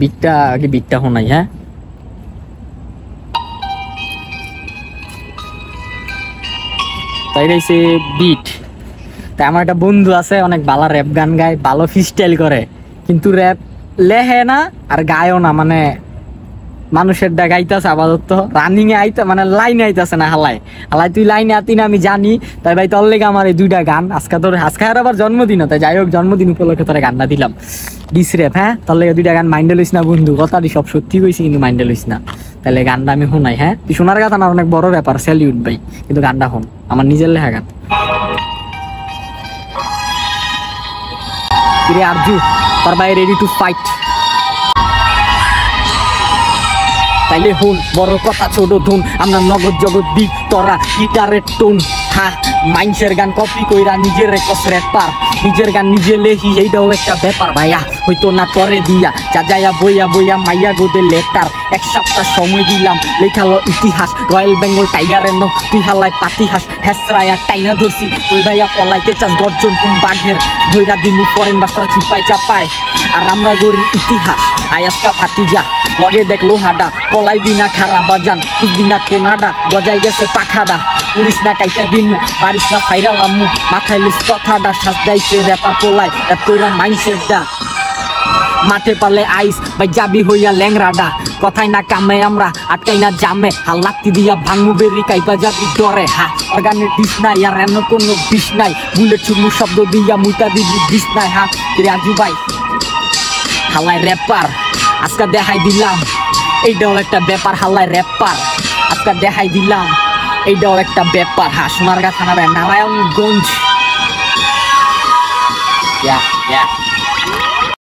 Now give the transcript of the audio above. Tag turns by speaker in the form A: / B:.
A: বিটটা আগে বিটটা শোনাই। হ্যাঁ, তাই রয়েছে বিট। তাই আমার একটা বন্ধু আছে, অনেক ভালো র্যাপ গান গায়, ভালো ফ্রিস্টাইল করে, কিন্তু র্যাপ লেহে না আর গায়ও না। মানে মানুষের ডা গাইতেছে আপাতত, রানিং এ আইতে মানে লাইনে আইতেছে না। হালাই হালাই তুই লাইনে আতি না, আমি জানি। তাই ভাই তোর লেগে আমার এই দুইটা গান আজকে তোর আজকে আর আবার জন্মদিন, তাই যাই হোক জন্মদিন উপলক্ষে তোর গানটা দিলাম ডিস র্যাপ। হ্যাঁ, তোর লেগে দুইটা গান মাইন্ডে লইস না বন্ধু, কথাটি সব সত্যি কইছি কিন্তু মাইন্ডে লইস না। তাহলে গানটা আমি শোনাই। হ্যাঁ, তুই শোনার কথা না অনেক বড় ব্যাপার, স্যালিউট ভাই, কিন্তু গানটা শোন, আমার নিজের লেখা গান। কিরে আরজু, তোর ভাই রেডি টু ফাইট? তাইলে হুন, বড় কথা ছোট ধুন, আমরা নগদ জগৎ দিক তোরা গিটারের টোন। হ্যাঁ, মাইন্সের গান কপি কইরা নিজের রেকস র্যাপার, নিজের গান নিজে লেখি, এইটাও একটা ব্যাপার ভাইয়া। হইতো না তরে দিয়া যা যাইয়া বইয়া বইয়া মাইয়া গোদে লেটার। এক সপ্তাহ সময় দিলাম, লেখালো ইতিহাস, রয়্যাল বেঙ্গল টাইগারের নখ তুই হালাই পাতিহাস। হেসরায়া টাইনা ধরছি ওই ভাইয়া পলাইতে চাস গর্জন কোন বাঘের, ধৈরা দিনু পরেন বাসা চিপাই চাপায়। আর আমরা গরিব ইতিহাস আয়াসকা ফাতিজা, লগে দেখলো হাডা কলাই দিনা খারাপ বাজান, দিনা কোনাডা গজাই গেছে পাখাডা। পুলিশ না কাইটা দিন পারিস না ফাইরা লামু, মাথায় লিস কথাডা সাজদাইছে রেপা পোলাই এতরা মাইন্ডসেট দা। মাঠে পালে আইস ভাই যাবি হইয়া ল্যাংরাডা, কথাই না কামে আমরা আটকাই না জামে, হাল্লাক্তি দিয়া ভাঙু বেরি কাইপা যাবি ডরে। হ্যাঁ, অর্গানের ডিস নাই আর এন কোনো বিষ নাই, বুলেট চুমু শব্দ দিয়া মুইতা দিবি বিষ নাই। হ্যাঁ রাজু ভাই হালাই র্যাপার আজকে দেখাই দিলাম, এইটাও একটা ব্যাপার। হালাই র্যাপার আজকে দেখাই দিলাম, এইটাও একটা ব্যাপার। হ্যাঁ, সোনারগাঁ থানা নারায়ণগঞ্জ।